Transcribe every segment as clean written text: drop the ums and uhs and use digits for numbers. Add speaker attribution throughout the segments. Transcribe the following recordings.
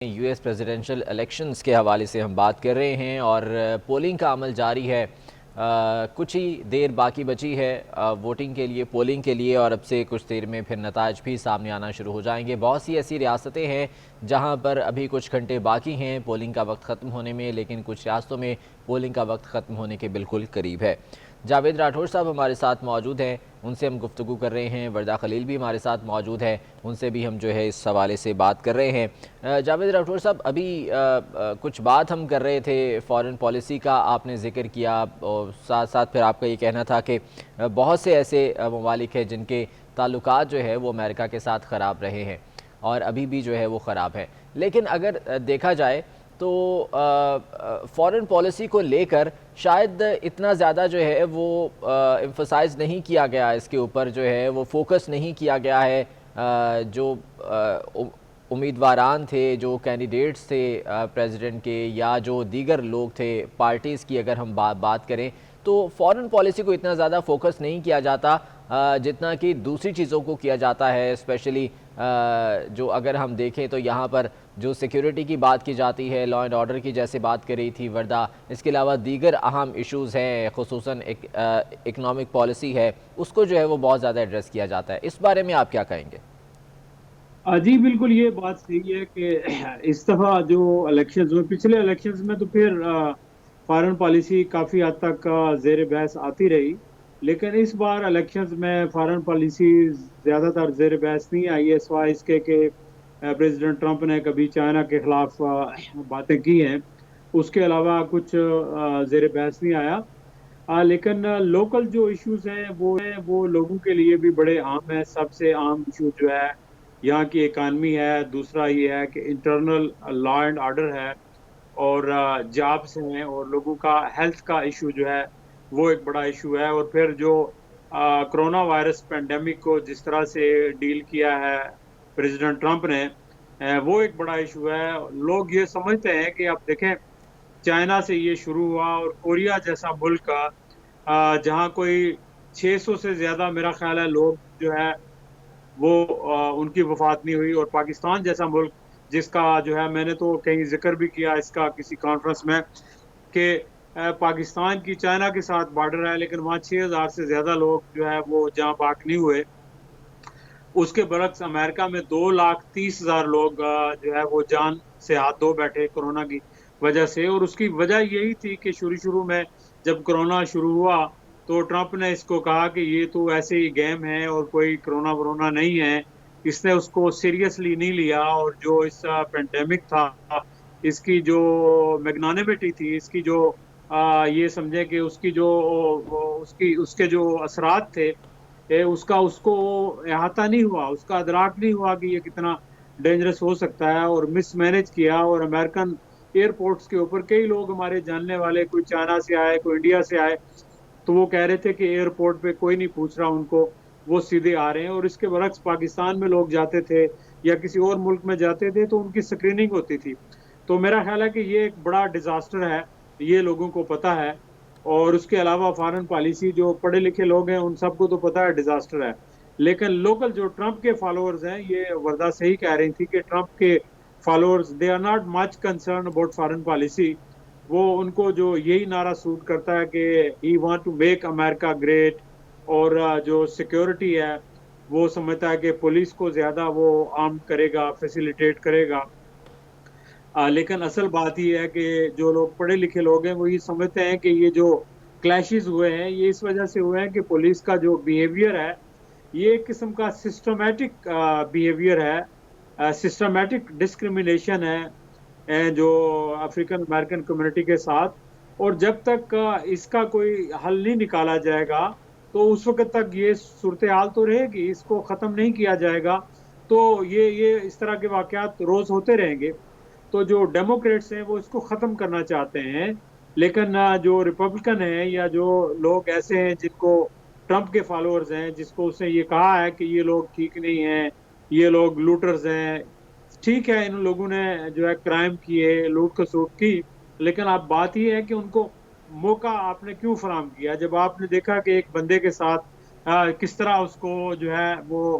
Speaker 1: U S presidential elections کے حوالے سے ہم بات کر رہے ہیں اور پولنگ کا عمل جاری ہے۔ کچھ ہی دیر باقی بچی ہے ووٹنگ کے لیے، پولنگ کے لیے، اور اب سے کچھ دیر میں پھر نتائج بھی سامنے آنا شروع ہو جائیں گے۔ بہت سی ایسی ریاستیں ہیں جہاں پر ابھی کچھ گھنٹے باقی ہیں پولنگ کا وقت ختم ہونے میں، لیکن کچھ ریاستوں میں پولنگ کا وقت ختم ہونے کے بالکل قریب ہے۔ جاوید راٹھور صاحب ہمارے ساتھ موجود ہیں، ان سے ہم گفتگو کر رہے ہیں۔ وردہ خلیل بھی ہمارے ساتھ موجود ہے، ان سے بھی ہم جو ہے اس حوالے سے بات کر رہے ہیں۔ جاوید راٹھور صاحب، ابھی کچھ بات ہم کر رہے تھے فارن پالیسی کا، آپ نے ذکر کیا، اور ساتھ ساتھ پھر آپ کا یہ کہنا تھا کہ بہت سے ایسے ممالک ہیں جن کے تعلقات جو ہے وہ امریکہ کے ساتھ خراب رہے ہیں اور ابھی بھی جو ہے وہ خراب ہے، لیکن اگر دیکھا جائے تو فارن پالیسی کو لے کر شاید اتنا زیادہ جو ہے وہ ایمفسائز نہیں کیا گیا، اس کے اوپر جو ہے وہ فوکس نہیں کیا گیا ہے۔ جو امیدواران تھے، جو کینڈیڈیٹس تھے پریزیڈنٹ کے، یا جو دیگر لوگ تھے پارٹیز کی، اگر ہم بات کریں تو فارن پالیسی کو اتنا زیادہ فوکس نہیں کیا جاتا جتنا کہ دوسری چیزوں کو کیا جاتا ہے، اسپیشلی جو اگر ہم دیکھیں تو یہاں پر جو سیکیورٹی کی بات کی جاتی ہے، لا اینڈ آرڈر کی جیسے بات کر رہی تھی وردہ، اس کے علاوہ دیگر اہم ایشوز ہیں، خصوصاً اکنامک پالیسی ہے، اس کو جو ہے وہ بہت زیادہ ایڈریس کیا جاتا ہے۔ اس بارے میں آپ کیا کہیں گے؟
Speaker 2: جی بالکل، یہ بات صحیح ہے کہ اس دفعہ جو الیکشنز میں، پچھلے الیکشنز میں تو پھر فارن پالیسی کافی حد تک زیر بحث آتی رہی، لیکن اس بار الیکشنز میں فارن پالیسی زیادہ تر زیر بحث نہیں آئی ہے، سوائے اس کے کہ پریزیڈنٹ ٹرمپ نے کبھی چائنا کے خلاف باتیں کی ہیں، اس کے علاوہ کچھ زیر بحث نہیں آیا۔ لیکن لوکل جو ایشوز ہیں وہ لوگوں کے لیے بھی بڑے عام ہیں۔ سب سے عام ایشو جو ہے یہاں کی اکانمی ہے، دوسرا یہ ہے کہ انٹرنل لا اینڈ آرڈر ہے، اور جابس ہیں، اور لوگوں کا ہیلتھ کا ایشو جو ہے وہ ایک بڑا ایشو ہے۔ اور پھر جو کرونا وائرس پینڈیمک کو جس طرح سے ڈیل کیا ہے پریزیڈنٹ ٹرمپ نے، وہ ایک بڑا ایشو ہے۔ لوگ یہ سمجھتے ہیں کہ آپ دیکھیں، چائنا سے یہ شروع ہوا، اور کوریا جیسا ملک جہاں کوئی 600 سے زیادہ میرا خیال ہے لوگ جو ہے وہ ان کی وفات نہیں ہوئی، اور پاکستان جیسا ملک جس کا جو ہے، میں نے تو کہیں ذکر بھی کیا اس کا کسی کانفرنس میں، کہ پاکستان کی چائنا کے ساتھ بارڈر ہے، لیکن وہاں 6,000 سے زیادہ لوگ جو ہے وہ جہاں باق نہیں ہوئے۔ اس کے برعکس امریکہ میں 2,30,000 لوگ جو ہے وہ جان سے ہاتھ دھو بیٹھے کرونا کی وجہ سے، اور اس کی وجہ یہی تھی کہ شروع میں جب کرونا شروع ہوا تو ٹرمپ نے اس کو کہا کہ یہ تو ایسے ہی گیم ہے اور کوئی کرونا نہیں ہے۔ اس نے اس کو سیریسلی نہیں لیا، اور جو اس پینڈیمک تھا، اس کی جو میگنانیمٹی تھی، اس کی جو یہ سمجھے کہ اس کی جو اس کے جو اثرات تھے، اس کو احاطہ نہیں ہوا، اس کا ادراک نہیں ہوا کہ یہ کتنا ڈینجرس ہو سکتا ہے، اور مس مینج کیا۔ اور امریکن ایئرپورٹس کے اوپر کئی لوگ ہمارے جاننے والے، کوئی چائنا سے آئے، کوئی انڈیا سے آئے، تو وہ کہہ رہے تھے کہ ایئرپورٹ پہ کوئی نہیں پوچھ رہا ان کو، وہ سیدھے آ رہے ہیں۔ اور اس کے برعکس پاکستان میں لوگ جاتے تھے یا کسی اور ملک میں جاتے تھے تو ان کی اسکریننگ ہوتی تھی۔ تو میرا خیال ہے کہ یہ ایک بڑا ڈیزاسٹر ہے، یہ لوگوں کو پتا ہے۔ اور اس کے علاوہ فارن پالیسی، جو پڑھے لکھے لوگ ہیں ان سب کو تو پتا ہے ڈیزاسٹر ہے، لیکن لوکل جو ٹرمپ کے فالوورز ہیں، یہ وردہ صحیح کہہ رہی تھی کہ ٹرمپ کے followers they are not much concern about foreign policy. وہ ان کو جو یہی نعرہ سوٹ کرتا ہے کہ he want to make America great, اور جو سیکیورٹی ہے وہ سمجھتا ہے کہ پولیس کو زیادہ وہ عام کرے گا، فیسیلیٹیٹ کرے گا۔ لیکن اصل بات یہ ہے کہ جو لوگ پڑھے لکھے لوگ ہیں وہ یہ سمجھتے ہیں کہ یہ جو کلیشز ہوئے ہیں یہ اس وجہ سے ہوئے ہیں کہ پولیس کا جو بیہیویئر ہے یہ ایک قسم کا سسٹمیٹک بیہیویئر ہے، سسٹمیٹک ڈسکریمنیشن ہے جو افریقن امریکن کمیونٹی کے ساتھ۔ اور جب تک اس کا کوئی حل نہیں نکالا جائے گا تو اس وقت تک یہ صورتحال تو رہے گی، اس کو ختم نہیں کیا جائے گا تو یہ اس طرح کے واقعات روز ہوتے رہیں گے۔ تو جو ڈیموکریٹس ہیں وہ اس کو ختم کرنا چاہتے ہیں، لیکن جو ریپبلکن ہیں یا جو لوگ ایسے ہیں جن کو ٹرمپ کے فالوورز ہیں، جس کو اس نے یہ کہا ہے کہ یہ لوگ ٹھیک نہیں ہیں، یہ لوگ لوٹرز ہیں، ٹھیک ہے ان لوگوں نے جو ہے کرائم کیے، لوٹ کھسوٹ کی، لیکن اب بات یہ ہے کہ ان کو موقع آپ نے کیوں فراہم کیا؟ جب آپ نے دیکھا کہ ایک بندے کے ساتھ کس طرح اس کو جو ہے وہ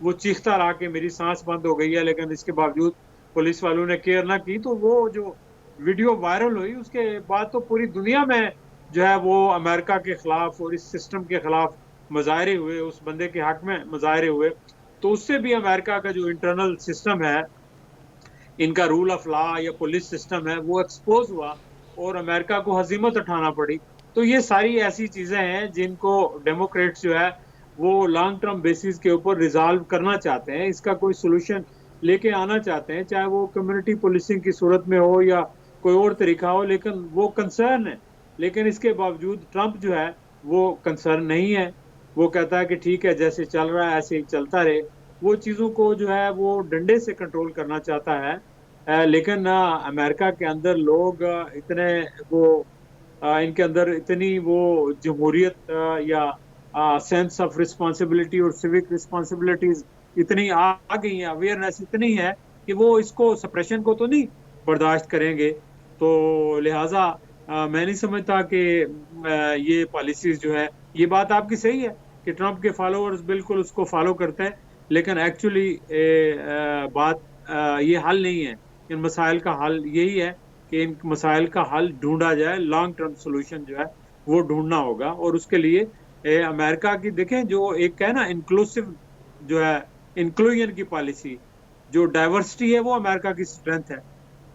Speaker 2: وہ چیختا رہا کہ میری سانس بند ہو گئی ہے, لیکن اس کے باوجود پولیس والوں نے کیئر نہ کی. تو وہ جو ویڈیو وائرل ہوئی اس کے بعد تو پوری دنیا میں جو ہے وہ امریکہ کے خلاف اور اس سسٹم کے خلاف مظاہرے ہوئے, اس بندے کے حق میں مظاہرے ہوئے. تو اس سے بھی امریکہ کا جو انٹرنل سسٹم ہے, ان کا رول آف لا یا پولیس سسٹم ہے, وہ ایکسپوز ہوا اور امریکہ کو ہزیمت اٹھانا پڑی. تو یہ ساری ایسی چیزیں ہیں جن کو ڈیموکریٹس جو ہے وہ لانگ ٹرم بیسس کے اوپر ریزالو کرنا چاہتے ہیں, اس کا کوئی سولوشن لے کے آنا چاہتے ہیں, چاہے وہ کمیونٹی پولیسنگ کی صورت میں ہو یا کوئی اور طریقہ ہو, لیکن وہ کنسرن ہے. لیکن اس کے باوجود ٹرمپ جو ہے وہ کنسرن نہیں ہے. وہ کہتا ہے کہ ٹھیک ہے, جیسے چل رہا ہے ایسے ہی چلتا رہے. وہ چیزوں کو جو ہے وہ ڈنڈے سے کنٹرول کرنا چاہتا ہے. لیکن امریکہ کے اندر لوگ اتنے وہ ان کے اندر اتنی وہ جمہوریت یا سینس آف رسپانسبلٹی اور سیوک رسپانسبلٹیز اتنی آ گئی ہیں, اویئرنیس اتنی ہے کہ وہ اس کو سپریشن کو تو نہیں برداشت کریں گے. تو لہٰذا میں نہیں سمجھتا کہ یہ پالیسیز جو ہے, یہ بات آپ کی صحیح ہے کہ ٹرمپ کے فالوورز بالکل اس کو فالو کرتے ہیں, لیکن ایکچولی بات یہ حل نہیں ہے. ان مسائل کا حل یہی ہے کہ ان مسائل کا حل ڈھونڈا جائے, لانگ ٹرم سولوشن جو ہے وہ ڈھونڈنا ہوگا. اور اس کے لیے امریکہ کی دیکھیں جو ایک ہے نا انکلوسو جو ہے انکلوژن کی پالیسی, جو ڈائیورسٹی ہے وہ امریکہ کی اسٹرینتھ ہے.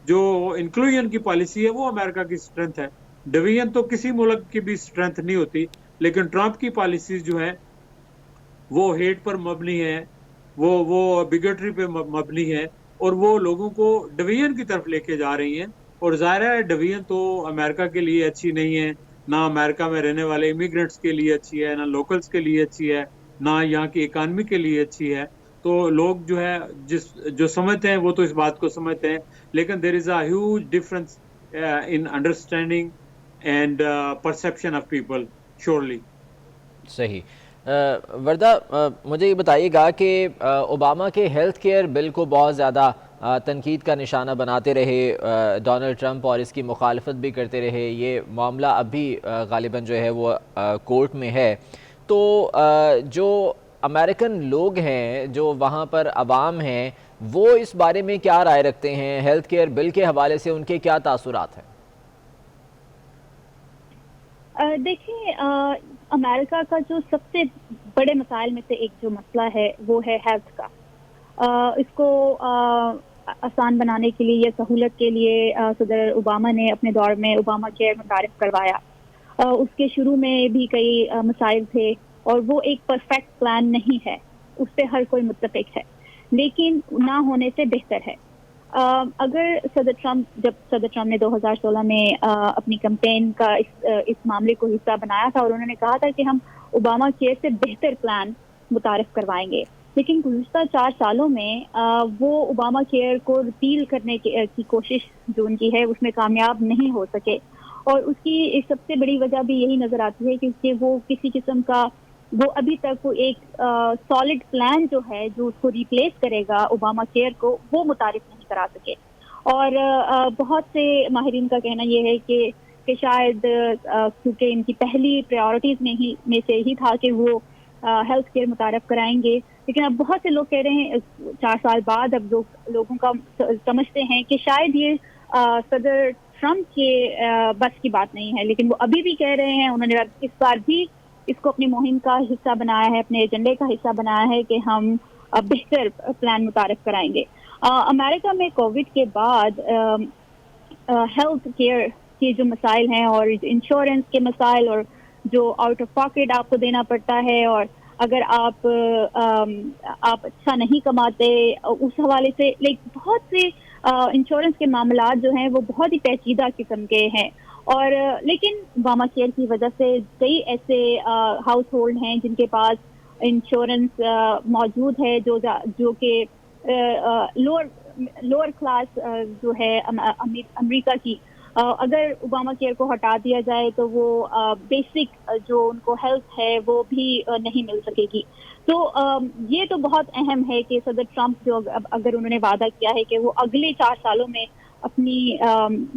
Speaker 2: جو انکلوژن کی پالیسی ہے وہ امریکہ کی اسٹرینتھ ہے. ڈویژن تو کسی ملک کی بھی اسٹرینتھ نہیں ہوتی, لیکن ٹرمپ کی پالیسیز جو ہے وہ ہیٹ پر مبنی ہے, وہ بگٹری پہ مبنی ہے, اور وہ لوگوں کو ڈویژن کی طرف لے کے جا رہی ہیں. اور ظاہر ہے ڈویژن تو امریکہ کے لیے اچھی نہیں ہے, نہ امریکہ میں رہنے والے امیگرینٹس کے لیے اچھی ہے, نہ لوکلز کے لیے اچھی ہے, نہ یہاں کی اکانومی کے لیے اچھی ہے. تو لوگ جو ہے جو سمجھتے ہیں وہ تو اس بات کو سمجھتے ہیں, لیکن there is a huge difference in understanding and perception of people surely.
Speaker 1: صحیح. وردہ مجھے یہ بتائیے گا کہ اوباما کے ہیلتھ کیئر بل کو بہت زیادہ تنقید کا نشانہ بناتے رہے ڈونلڈ ٹرمپ, اور اس کی مخالفت بھی کرتے رہے. یہ معاملہ اب بھی غالباً جو ہے وہ کورٹ میں ہے. تو جو امریکن لوگ ہیں, جو وہاں پر عوام ہیں, وہ اس بارے میں کیا رائے رکھتے ہیں؟ ہیلتھ کیئر بل کے حوالے سے ان کے کیا تاثرات ہیں؟
Speaker 3: دیکھیں, امریکہ کا جو سب سے بڑے مسائل میں سے ایک جو مسئلہ ہے وہ ہے ہیلتھ کا. اس کو آسان بنانے کے لیے یا سہولت کے لیے صدر اوباما نے اپنے دور میں اوباما کیئر متعارف کروایا. اس کے شروع میں بھی کئی مسائل تھے, اور وہ ایک پرفیکٹ پلان نہیں ہے, اس پہ ہر کوئی متفق ہے, لیکن نہ ہونے سے بہتر ہے. اگر جب صدر ٹرمپ نے 2016 میں اپنی کمپین کا اس معاملے کو حصہ بنایا تھا, اور انہوں نے کہا تھا کہ ہم اوباما کیئر سے بہتر پلان متعارف کروائیں گے, لیکن گزشتہ 4 سالوں میں وہ اوباما کیئر کو ریپیل کرنے کی کوشش جو ان کی ہے اس میں کامیاب نہیں ہو سکے. اور اس کی سب سے بڑی وجہ بھی یہی نظر آتی ہے کیونکہ وہ کسی قسم کا وہ ابھی تک وہ ایک سالڈ پلان جو ہے جو اس کو ریپلیس کرے گا اوباما کیئر کو, وہ متعارف نہیں کرا سکے. اور بہت سے ماہرین کا کہنا یہ ہے کہ شاید کیونکہ ان کی پہلی پریورٹیز میں سے ہی تھا کہ وہ ہیلتھ کیئر متعارف کرائیں گے, لیکن اب بہت سے لوگ کہہ رہے ہیں 4 سال بعد اب لوگوں کا سمجھتے ہیں کہ شاید یہ صدر ٹرمپ کے بس کی بات نہیں ہے, لیکن وہ ابھی بھی کہہ رہے ہیں, انہوں نے اس بار بھی اس کو اپنی مہم کا حصہ بنایا ہے, اپنے ایجنڈے کا حصہ بنایا ہے کہ ہم بہتر پلان متعارف کرائیں گے. امریکہ میں کووڈ کے بعد ہیلتھ کیئر کے جو مسائل ہیں اور انشورنس کے مسائل اور جو آؤٹ آف پاکٹ آپ کو دینا پڑتا ہے, اور اگر آپ اچھا نہیں کماتے اس حوالے سے بہت سے انشورنس کے معاملات جو ہیں وہ بہت ہی پیچیدہ قسم کے ہیں. اور لیکن اوباما کیئر کی وجہ سے کئی ایسے ہاؤس ہولڈ ہیں جن کے پاس انشورنس موجود ہے جو کہ لوور کلاس جو ہے امریکہ کی, اگر اوباما کیئر کو ہٹا دیا جائے تو وہ بیسک جو ان کو ہیلتھ ہے وہ بھی نہیں مل سکے گی. تو یہ تو بہت اہم ہے کہ صدر ٹرمپ جو اگر انہوں نے وعدہ کیا ہے کہ وہ اگلے 4 سالوں میں اپنی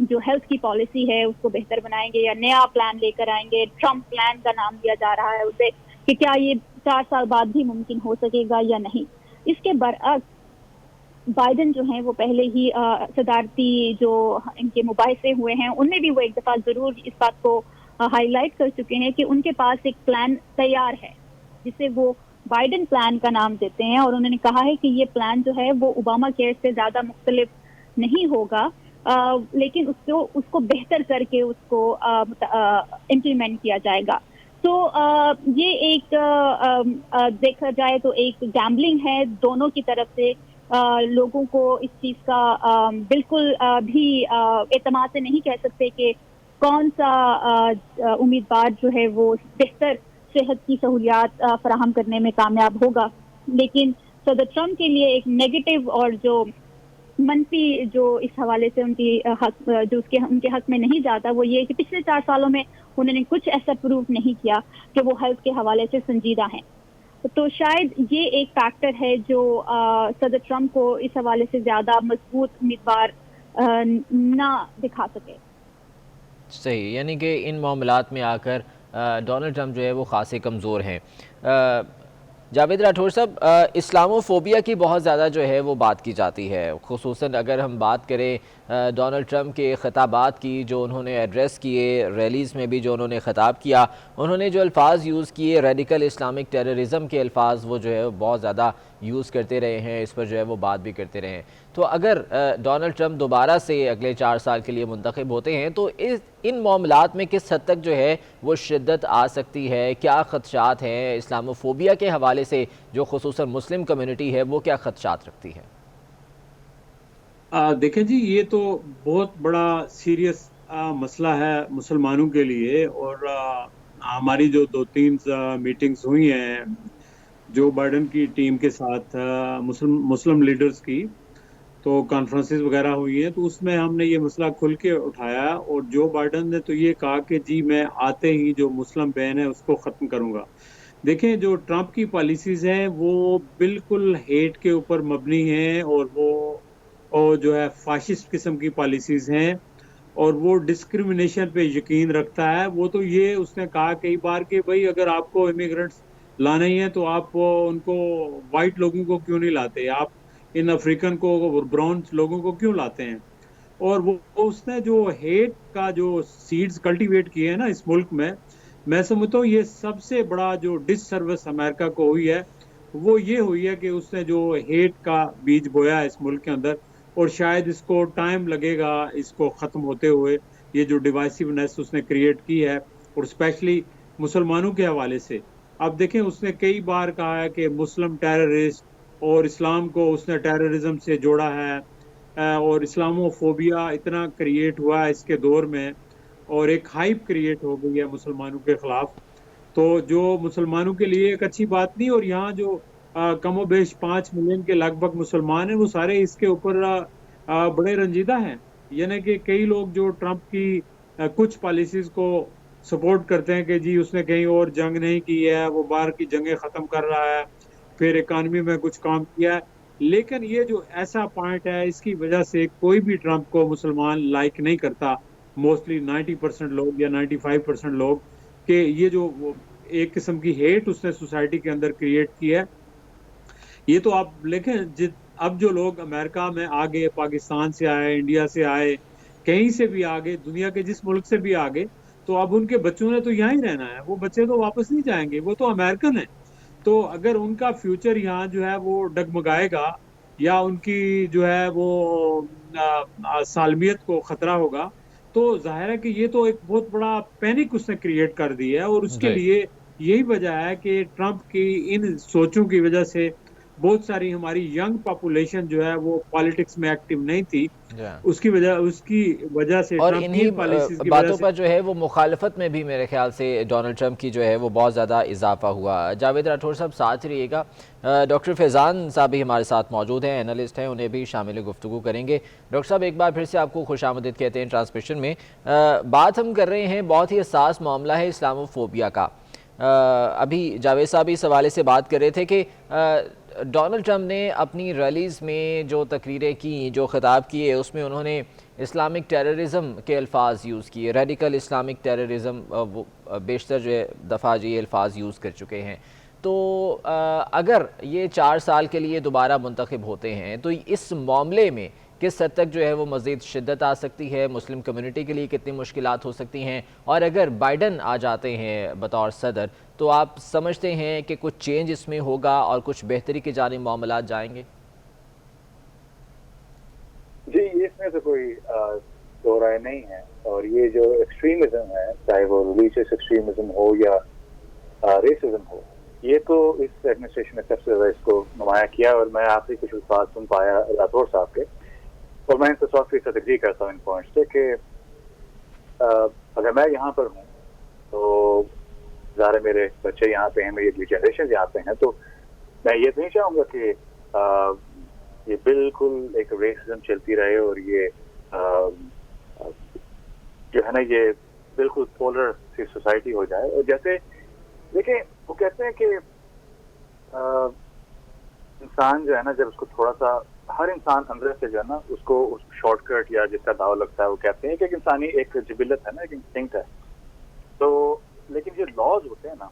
Speaker 3: جو ہیلتھ کی پالیسی ہے اس کو بہتر بنائیں گے یا نیا پلان لے کر آئیں گے. ٹرمپ پلان کا نام دیا جا رہا ہے اسے کہ کیا یہ 4 سال بعد بھی ممکن ہو سکے گا یا نہیں. اس کے برعکس بائیڈن جو ہیں وہ پہلے ہی صدارتی جو ان کے مباحثے ہوئے ہیں ان میں بھی وہ ایک دفعہ ضرور اس بات کو ہائی لائٹ کر چکے ہیں کہ ان کے پاس ایک پلان تیار ہے جسے وہ بائیڈن پلان کا نام دیتے ہیں, اور انہوں نے کہا ہے کہ یہ پلان جو ہے وہ اوباما کیئر سے زیادہ مختلف نہیں ہوگا, لیکن اس کو بہتر کر کے اس کو امپلیمنٹ کیا جائے گا. تو یہ ایک دیکھا جائے تو ایک گیمبلنگ ہے دونوں کی طرف سے. لوگوں کو اس چیز کا بالکل بھی اعتماد سے نہیں کہہ سکتے کہ کون سا امیدوار جو ہے وہ بہتر صحت کی سہولیات فراہم کرنے میں کامیاب ہوگا. لیکن صدر ٹرمپ کے لیے ایک نیگیٹو اور جو منفی جو اس حوالے سے ان کی حق جو ان کے حق میں نہیں جاتا وہ یہ کہ پچھلے 4 سالوں میں انہوں نے کچھ ایسا پروف نہیں کیا کہ وہ ہیلتھ کے حوالے سے سنجیدہ ہیں. تو شاید یہ ایک فیکٹر ہے جو صدر ٹرمپ کو اس حوالے سے زیادہ مضبوط امیدوار نہ دکھا سکے.
Speaker 1: صحیح, یعنی کہ ان معاملات میں آ کر ڈونلڈ ٹرمپ جو ہے وہ خاصے کمزور ہیں. جاوید راٹھور صاحب, اسلامو فوبیا کی بہت زیادہ جو ہے وہ بات کی جاتی ہے, خصوصاً اگر ہم بات کریں ڈونلڈ ٹرمپ کے خطابات کی جو انہوں نے ایڈریس کیے, ریلیز میں بھی جو انہوں نے خطاب کیا, انہوں نے جو الفاظ یوز کیے ریڈیکل اسلامک ٹیررزم کے الفاظ وہ جو ہے بہت زیادہ یوز کرتے رہے ہیں, اس پر جو ہے وہ بات بھی کرتے رہے ہیں. تو اگر ڈونلڈ ٹرمپ دوبارہ سے اگلے 4 سال کے لیے منتخب ہوتے ہیں تو ان معاملات میں کس حد تک جو ہے وہ شدت آ سکتی ہے, کیا خدشات ہیں اسلامو فوبیا کے حوالے سے جو خصوصاً مسلم کمیونٹی ہے وہ کیا خدشات رکھتی ہے؟
Speaker 2: دیکھیں جی, یہ تو بہت بڑا سیریس مسئلہ ہے مسلمانوں کے لیے, اور ہماری جو 2-3 میٹنگز ہوئی ہیں جو بائیڈن کی ٹیم کے ساتھ مسلم لیڈرز کی, تو کانفرنسز وغیرہ ہوئی ہیں, تو اس میں ہم نے یہ مسئلہ کھل کے اٹھایا, اور جو بائیڈن نے تو یہ کہا کہ جی میں آتے ہی جو مسلم بین ہے اس کو ختم کروں گا. دیکھیں جو ٹرمپ کی پالیسیز ہیں وہ بالکل ہیٹ کے اوپر مبنی ہیں, اور وہ جو ہے فاشسٹ قسم کی پالیسیز ہیں, اور وہ ڈسکریمنیشن پہ یقین رکھتا ہے. وہ تو یہ اس نے کہا کئی بار کہ بھئی اگر آپ کو امیگرنٹس لانا ہی ہے تو آپ ان کو وائٹ لوگوں کو کیوں نہیں لاتے, آپ ان افریقن کو براؤن لوگوں کو کیوں لاتے ہیں. اور وہ اس نے جو ہیٹ کا جو سیڈز کلٹیویٹ کیے ہیں نا اس ملک میں سمجھتا ہوں یہ سب سے بڑا جو ڈس سروس امریکہ کو ہوئی ہے وہ یہ ہوئی ہے کہ اس نے جو ہیٹ کا بیج بویا ہے اس ملک کے اندر, اور شاید اس کو ٹائم لگے گا اس کو ختم ہوتے ہوئے. یہ جو ڈیوائسونیس اس نے کریٹ کی ہے, اور اسپیشلی مسلمانوں کے حوالے سے. اب دیکھیں اس نے کئی بار کہا ہے کہ مسلم ٹیررسٹ, اور اسلام کو اس نے ٹیررزم سے جوڑا ہے, اور اسلامو فوبیا اتنا کریٹ ہوا ہے اس کے دور میں, اور ایک ہائپ کریٹ ہو گئی ہے مسلمانوں کے خلاف, تو جو مسلمانوں کے لیے ایک اچھی بات نہیں. اور یہاں جو کم و بیش 5 ملین کے لگ بھگ مسلمان ہیں وہ سارے اس کے اوپر بڑے رنجیدہ ہیں. یعنی کہ کئی لوگ جو ٹرمپ کی کچھ پالیسیز کو سپورٹ کرتے ہیں کہ جی اس نے کہیں اور جنگ نہیں کی ہے, وہ باہر کی جنگیں ختم کر رہا ہے, پھر اکانومی میں کچھ کام کیا ہے, لیکن یہ جو ایسا پوائنٹ ہے اس کی وجہ سے کوئی بھی ٹرمپ کو مسلمان لائک نہیں کرتا, موسٹلی 90% لوگ یا 95% لوگ, کہ یہ جو ایک قسم کی ہیٹ اس نے سوسائٹی کے اندر کریٹ کی ہے. یہ تو آپ دیکھیں اب جو لوگ امریکہ میں آگے, پاکستان سے آئے, انڈیا سے آئے, کہیں سے بھی آگے, دنیا کے جس ملک سے بھی آگے, تو اب ان کے بچوں نے تو یہاں ہی رہنا ہے, وہ بچے تو واپس نہیں جائیں گے, وہ تو امریکن ہیں. تو اگر ان کا فیوچر یہاں جو ہے وہ ڈگمگائے گا یا ان کی جو ہے وہ سالمیت کو خطرہ ہوگا, تو ظاہر ہے کہ یہ تو ایک بہت بڑا پینک اس نے کریٹ کر دی ہے. اور اس کے لیے یہی وجہ ہے کہ ٹرمپ کی ان سوچوں کی وجہ سے بہت ساری ہماری ینگ پاپولیشن جو ہے وہ پالیٹکس میں ایکٹیو نہیں تھی, اس کی وجہ سے
Speaker 1: اور انہی باتوں پر جو ہے وہ مخالفت میں بھی میرے خیال سے ڈونلڈ ٹرمپ کی جو ہے وہ بہت زیادہ اضافہ ہوا. جاوید راٹھور صاحب ساتھ رہیے گا, ڈاکٹر فیضان صاحب بھی ہمارے ساتھ موجود ہیں, اینالسٹ ہیں, انہیں بھی شامل گفتگو کریں گے. ڈاکٹر صاحب ایک بار پھر سے آپ کو خوش آمدید کہتے ہیں ٹرانسمیشن میں. بات ہم کر رہے ہیں, بہت ہی حساس معاملہ ہے اسلامو فوبیا کا. ابھی جاوید صاحب اس حوالے سے بات کر رہے تھے کہ ڈونلڈ ٹرمپ نے اپنی ریلیز میں جو تقریریں کی، جو خطاب کیے، اس میں انہوں نے اسلامک ٹیررزم کے الفاظ یوز کیے، ریڈیکل اسلامک ٹیررزم، وہ بیشتر جو دفعہ یہ الفاظ یوز کر چکے ہیں. تو اگر یہ 4 سال کے لیے دوبارہ منتخب ہوتے ہیں تو اس معاملے میں کس حد تک جو ہے وہ مزید شدت آ سکتی ہے، مسلم کمیونٹی کے لیے کتنی مشکلات ہو سکتی ہیں، اور اگر بائیڈن آ جاتے ہیں بطور صدر تو آپ سمجھتے ہیں کہ کچھ چینج اس میں ہوگا اور کچھ بہتری کی جانب معاملات جائیں گے؟
Speaker 4: جی، اس میں تو کوئی دو رائے نہیں ہے. اور یہ جو ایکسٹریمزم ہے، چاہے وہ ریلیجیس ایکسٹریمزم ہو یا ریسزم ہو، یہ تو اس ایڈمنسٹریشن نے سب سے زیادہ اس کو نمایاں کیا. اور میں آپ سے کچھ بات سن پایا راٹھور صاحب کے، اور میں ان سے 100% اگری کرتا ہوں ان پوائنٹس سے کہ اگر میں یہاں پر ہوں تو ظاہر میرے بچے یہاں پہ ہیں، میری اگلی جنریشن یہاں پہ ہیں، تو میں یہ نہیں چاہوں گا کہ یہ بالکل ایک ریسزم چلتی رہے اور یہ جو ہے نا یہ بالکل پولر سی سوسائٹی ہو جائے. اور جیسے دیکھیں، وہ کہتے ہیں کہ انسان جو ہے نا، جب اس کو تھوڑا سا، ہر انسان اندر سے جو ہے نا اس کو شارٹ کٹ یا جس کا داؤ لگتا ہے، وہ کہتے ہیں کہ ایک انسانی ایک جبلت ہے نا، ایک انسٹنکٹ ہے. تو لیکن جو لاز ہوتے ہیں نا،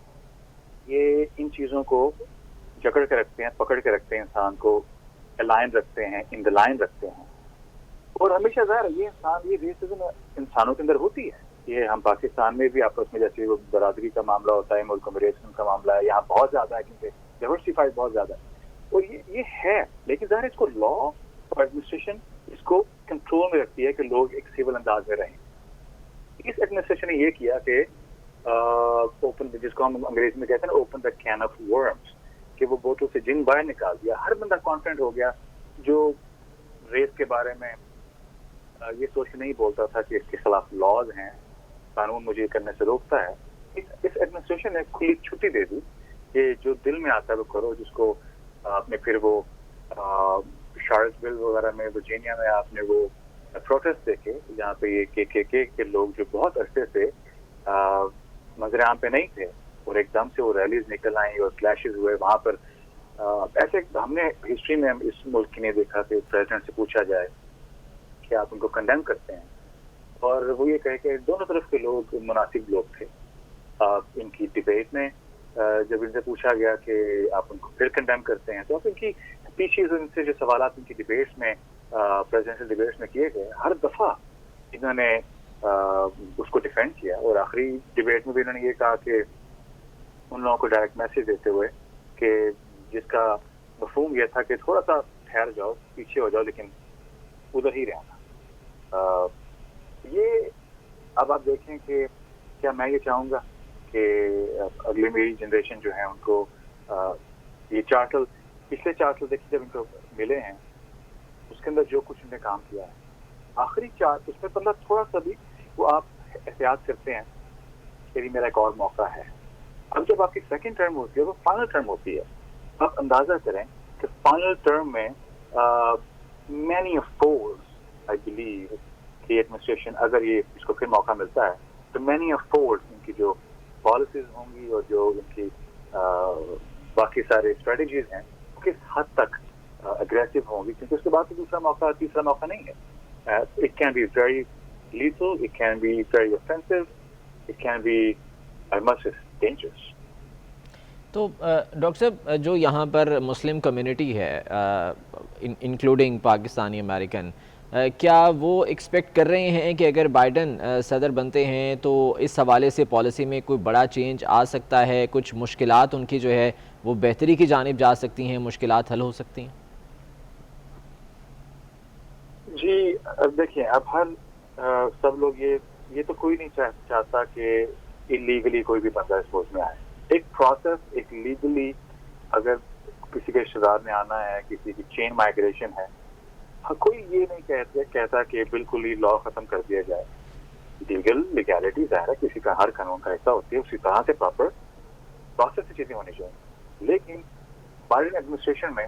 Speaker 4: یہ ان چیزوں کو جکڑ کے رکھتے ہیں، پکڑ کے رکھتے ہیں، انسان کو الائن رکھتے ہیں، ان دا لائن رکھتے ہیں. اور ہمیشہ ظاہر ہے یہ ریسزم انسانوں کے اندر ہوتی ہے. یہ ہم پاکستان میں بھی آپس میں جیسے وہ برادری کا معاملہ ہوتا ہے، ملکوں میں ریسزم کا معاملہ ہے، یہاں بہت زیادہ ہے کیونکہ ڈائیورسفائڈ بہت زیادہ ہے. اور یہ ہے، لیکن ظاہر اس کو لا اور ایڈمنسٹریشن اس کو کنٹرول میں رکھتی ہے کہ لوگ ایک سول انداز میں رہیں. اس ایڈمنسٹریشن نے یہ کیا کہ اوپن، جس کو ہم انگریزی میں کہتے ہیں نا، open the can of worms, کہ وہ بوتل سے جن باہر نکال دیا. ہر بندہ کانفیڈنٹ ہو گیا جو ریس کے بارے میں یہ سوچ کے نہیں بولتا تھا کہ اس کے خلاف لاز ہیں، قانون مجھے کرنے سے روکتا ہے. اس ایڈمنسٹریشن نے کھلی چھٹی دے دی کہ جو دل میں آتا ہے وہ کرو. جس کو آپ نے پھر وہ شارلس ویل وغیرہ میں، ورجینیا میں آپ نے وہ پروٹیسٹ دیکھے جہاں پہ یہ کے لوگ جو بہت عرصے سے منظر عام پہ نہیں تھے، اور ایک دم سے وہ ریلیز نکل آئیں اور کلیشز ہوئے وہاں پر. ایسے ہم نے ہسٹری میں اس ملک کی نہیں دیکھا کہ پریزیڈنٹ سے پوچھا جائے کہ آپ ان کو کنڈیم کرتے ہیں، اور وہ یہ کہے کہ دونوں طرف کے لوگ مناسب لوگ تھے. ان کی ڈبیٹ میں جب ان سے پوچھا گیا کہ آپ ان کو پھر کنڈیم کرتے ہیں، تو آپ ان کی پیچھے ان سے جو سوالات ان کی ڈبیٹس میں، پریزیڈنشل ڈبیٹس میں کیے گئے، ہر دفعہ انہوں نے اس کو ڈیفینڈ کیا. اور آخری ڈبیٹ میں بھی انہوں نے یہ کہا کہ ان لوگوں کو ڈائریکٹ میسج دیتے ہوئے کہ جس کا مفہوم یہ تھا کہ تھوڑا سا ٹھہر جاؤ، پیچھے ہو جاؤ، لیکن ادھر ہی رہنا. یہ اب آپ دیکھیں کہ کیا میں یہ چاہوں گا کہ اگلی میری جنریشن جو ہے ان کو یہ 4 سال، پچھلے 4 سال دیکھیے جب ان کو ملے ہیں، اس کے اندر جو کچھ انہوں نے کام کیا ہے، آخری 4 اس میں بندہ تھوڑا سا بھی وہ آپ احتیاط کرتے ہیں کہ میرا ایک اور موقع ہے. اب جب آپ کی سیکنڈ ٹرم ہوتی ہے، وہ فائنل ٹرم ہوتی ہے. آپ اندازہ کریں کہ فائنل ٹرم میں many of force, I believe کہ ایڈمنسٹریشن اگر یہ اس کو پھر موقع ملتا ہے تو مینی آف فورس ان کی جو پالیسیز ہوں گی اور جو ان کی باقی سارے اسٹریٹجیز ہیں وہ کس حد تک اگریسو ہوں گی، کیونکہ اس کے بعد تو دوسرا موقع، تیسرا موقع نہیں ہے. It can be very lethal, it can be very offensive, it can be much dangerous.
Speaker 1: تو ڈاکٹر صاحب، جو یہاں پر مسلم کمیونٹی ہے انکلوڈنگ پاکستانی امریکن، کیا وہ ایکسپیکٹ کر رہے ہیں کہ اگر بائیڈن صدر بنتے ہیں تو اس حوالے سے پالیسی میں کوئی بڑا چینج آ سکتا ہے، کچھ مشکلات ان کی جو ہے وہ بہتری کی جانب جا سکتی ہیں، مشکلات حل ہو سکتی ہیں؟
Speaker 4: جی اب دیکھیں، اب ہر سب لوگ یہ تو کوئی نہیں چاہتا کہ انلیگلی کوئی بھی بندہ اس ملک میں آئے. ایک پروسیس، ایک لیگلی اگر کسی کے رشتہ دار میں آنا ہے، کسی کی چین مائگریشن ہے، کوئی یہ نہیں کہتا کہ بالکل ہی لا ختم کر دیا جائے. لیگیلٹی ظاہر ہے کسی کا، ہر قانون کا حصہ ہوتی ہے، اسی طرح سے پراپر پروسیس سے چیزیں ہونی چاہیے. لیکن بائیڈن ایڈمنسٹریشن میں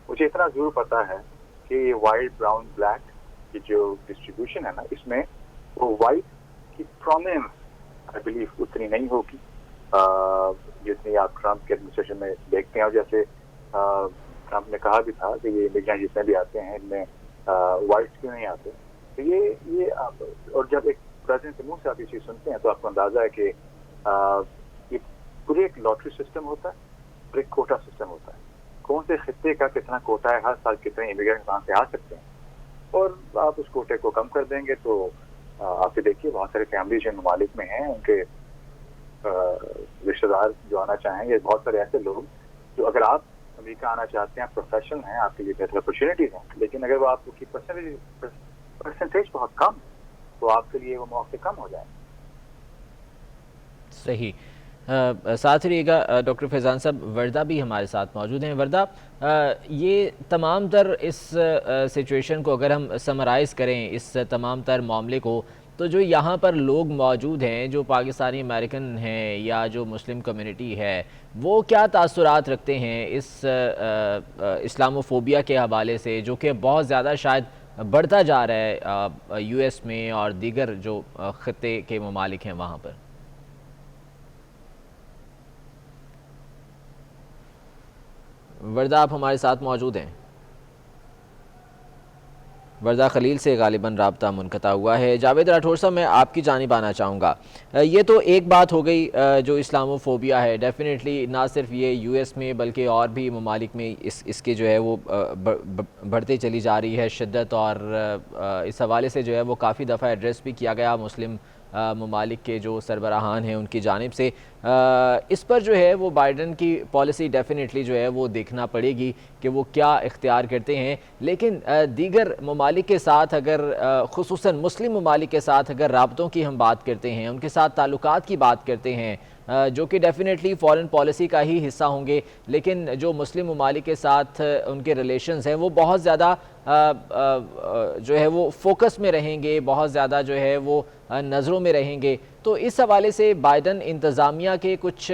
Speaker 4: مجھے اتنا ضرور پتا ہے کہ یہ وائٹ، براؤن، بلیک کی جو ڈسٹریبیوشن ہے نا، اس میں وہ وائٹ کی پرومیننس آئی بلیو اتنی نہیں ہوگی جتنی آپ ٹرمپ کے ایڈمنسٹریشن میں دیکھتے ہیں. اور جیسے ٹرمپ نے کہا بھی تھا کہ یہ امیگرینٹ جتنے بھی آتے ہیں ان میں وائٹس کیوں نہیں آتے. تو یہ اور جب ایک پریزیڈنٹ کے منہ سے آپ یہ چیز سنتے ہیں تو آپ کو اندازہ ہے کہ یہ پورے ایک لاٹری سسٹم ہوتا ہے اور ایک کوٹا سسٹم ہوتا ہے. کون سے خطے کا کتنا کوٹا ہے, ہر سال کتنے امیگرینٹ وہاں سے آ سکتے ہیں, اور آپ اس کوٹے کو کم کر دیں گے تو آپ یہ دیکھیے بہت سارے فیملی جو ممالک میں ہیں ان کے رشتے دار جو آنا چاہیں, یہ بہت سارے ایسے لوگ جو اگر آپ امریکہ آنا چاہتے ہیں, پروفیشنل ہیں, آپ کے لیے بہتر اپرچونیٹیز ہیں, لیکن اگر وہ آپ کی پرسنٹیج بہت کم تو آپ کے لیے وہ موقع کم ہو جائیں.
Speaker 1: صحیح. ساتھ رہیے گا ڈاکٹر فیضان صاحب. وردہ بھی ہمارے ساتھ موجود ہیں. وردہ, یہ تمام تر اس سچویشن کو اگر ہم سمرائز کریں, اس تمام تر معاملے کو, تو جو یہاں پر لوگ موجود ہیں جو پاکستانی امریکن ہیں یا جو مسلم کمیونٹی ہے, وہ کیا تاثرات رکھتے ہیں اس اسلاموفوبیا کے حوالے سے, جو کہ بہت زیادہ شاید بڑھتا جا رہا ہے یو ایس میں اور دیگر جو خطے کے ممالک ہیں وہاں پر؟ وردہ, آپ ہمارے ساتھ موجود ہیں؟ وردہ خلیل سے غالباً رابطہ منقطع ہوا ہے. جاوید راٹھور صاحب, میں آپ کی جانب آنا چاہوں گا. یہ تو ایک بات ہو گئی جو اسلاموفوبیا ہے, ڈیفینیٹلی نہ صرف یہ یو ایس میں بلکہ اور بھی ممالک میں اس کے جو ہے وہ بڑھتے چلی جا رہی ہے شدت, اور اس حوالے سے جو ہے وہ کافی دفعہ ایڈریس بھی کیا گیا مسلم ممالک کے جو سربراہان ہیں ان کی جانب سے. اس پر جو ہے وہ بائیڈن کی پالیسی ڈیفینیٹلی جو ہے وہ دیکھنا پڑے گی کہ وہ کیا اختیار کرتے ہیں, لیکن دیگر ممالک کے ساتھ اگر خصوصاً مسلم ممالک کے ساتھ اگر رابطوں کی ہم بات کرتے ہیں, ان کے ساتھ تعلقات کی بات کرتے ہیں, جو کہ ڈیفینیٹلی فارن پالیسی کا ہی حصہ ہوں گے, لیکن جو مسلم ممالک کے ساتھ ان کے ریلیشنز ہیں وہ بہت زیادہ جو ہے وہ فوکس میں رہیں گے, بہت زیادہ جو ہے وہ نظروں میں رہیں گے. تو اس حوالے سے بائیڈن انتظامیہ کے کچھ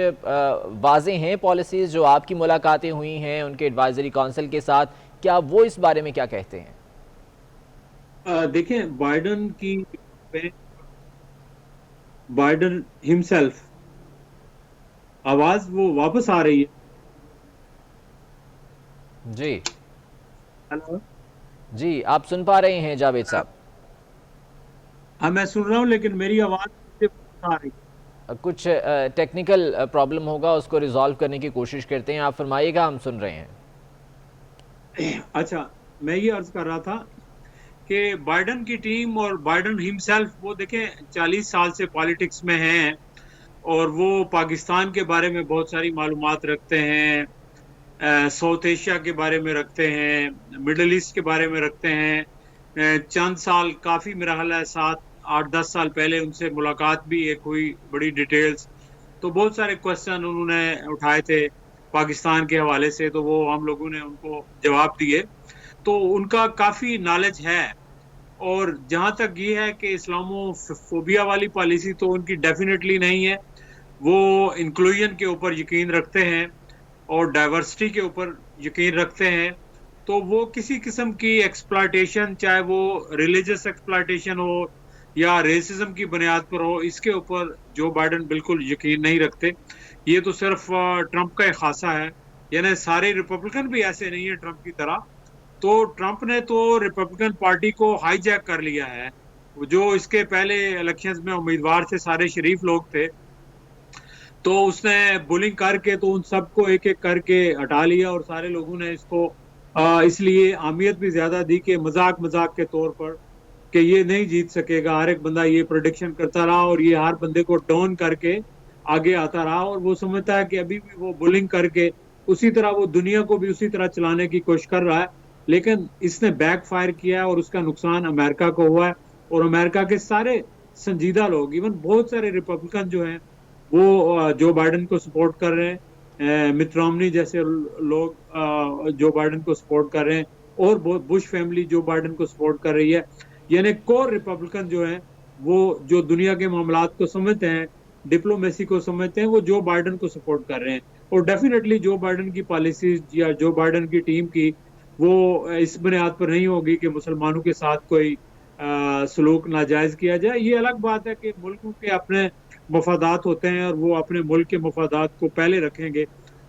Speaker 1: واضح ہیں پالیسیز جو آپ کی ملاقاتیں ہوئی ہیں ان کے ایڈوائزری کونسل کے ساتھ, کیا وہ اس بارے میں کیا کہتے ہیں؟
Speaker 2: دیکھیں, بائیڈن ہمسیلف آواز وہ واپس آ رہی ہے.
Speaker 1: جی
Speaker 2: ہیلو,
Speaker 1: جی, آپ سن پا رہے ہیں جاوید صاحب؟
Speaker 2: ہاں میں سن رہا ہوں, لیکن میری آواز آ رہی ہے.
Speaker 1: کچھ ٹیکنیکل پرابلم ہوگا, اس کو ریزالو کرنے کی کوشش کرتے ہیں. آپ فرمائیے گا, ہم سن رہے ہیں.
Speaker 2: اچھا, میں یہ عرض کر رہا تھا کہ بائیڈن کی ٹیم اور بائیڈن ہمسیلف, وہ دیکھیں 40 سال سے پالیٹکس میں ہیں اور وہ پاکستان کے بارے میں بہت ساری معلومات رکھتے ہیں, ساؤتھ ایشیا کے بارے میں رکھتے ہیں, مڈل ایسٹ کے بارے میں رکھتے ہیں. چند سال, کافی میرا خیال ہے 7-8-10 سال پہلے ان سے ملاقات بھی ایک ہوئی بڑی ڈیٹیلز, تو بہت سارے کوسچن انہوں نے اٹھائے تھے پاکستان کے حوالے سے, تو وہ ہم لوگوں نے ان کو جواب دیے. تو ان کا کافی نالج ہے. اور جہاں تک یہ ہے کہ اسلاموفوبیا والی پالیسی تو ان کی ڈیفینیٹلی نہیں ہے. وہ انکلوژن کے اوپر یقین رکھتے ہیں اور ڈائیورسٹی کے اوپر یقین رکھتے ہیں. تو وہ کسی قسم کی ایکسپلائٹیشن, چاہے وہ ریلیجس ایکسپلائٹیشن ہو یا ریسزم کی بنیاد پر ہو, اس کے اوپر جو بائیڈن بالکل یقین نہیں رکھتے. یہ تو صرف ٹرمپ کا ایک خاصہ ہے, یعنی سارے ریپبلکن بھی ایسے نہیں ہیں ٹرمپ کی طرح. تو ٹرمپ نے تو ریپبلکن پارٹی کو ہائی جیک کر لیا ہے. جو اس کے پہلے الیکشنز میں امیدوار تھے سارے شریف لوگ تھے, تو اس نے بولنگ کر کے تو ان سب کو ایک ایک کر کے ہٹا لیا, اور سارے لوگوں نے اس کو اس لیے اہمیت بھی زیادہ دی کہ مذاق کے طور پر کہ یہ نہیں جیت سکے گا. ہر ایک بندہ یہ پریڈکشن کرتا رہا اور یہ ہر بندے کو ڈاؤن کر کے آگے آتا رہا, اور وہ سمجھتا ہے کہ ابھی بھی وہ بولنگ کر کے اسی طرح وہ دنیا کو بھی اسی طرح چلانے کی کوشش کر رہا ہے. لیکن اس نے بیک فائر کیا ہے اور اس کا نقصان امریکہ کو ہوا ہے. اور امریکہ کے سارے سنجیدہ لوگ, ایون بہت سارے ریپبلکن جو ہیں وہ جو بائیڈن کو سپورٹ کر رہے ہیں, مٹ رومنی جیسے لوگ جو بائیڈن کو سپورٹ کر رہے ہیں, اور بش فیملی جو بائیڈن کو سپورٹ کر رہی ہے. یعنی کور ریپبلکن جو ہیں وہ جو دنیا کے معاملات کو سمجھتے ہیں, ڈپلومیسی کو سمجھتے ہیں, وہ جو بائیڈن کو سپورٹ کر رہے ہیں. اور ڈیفینیٹلی جو بائیڈن کی پالیسیز یا جو بائیڈن کی ٹیم کی وہ اس بنیاد پر نہیں ہوگی کہ مسلمانوں کے ساتھ کوئی سلوک ناجائز کیا جائے. یہ الگ بات ہے کہ ملکوں کے اپنے مفادات ہوتے ہیں اور وہ اپنے ملک کے مفادات کو پہلے رکھیں گے.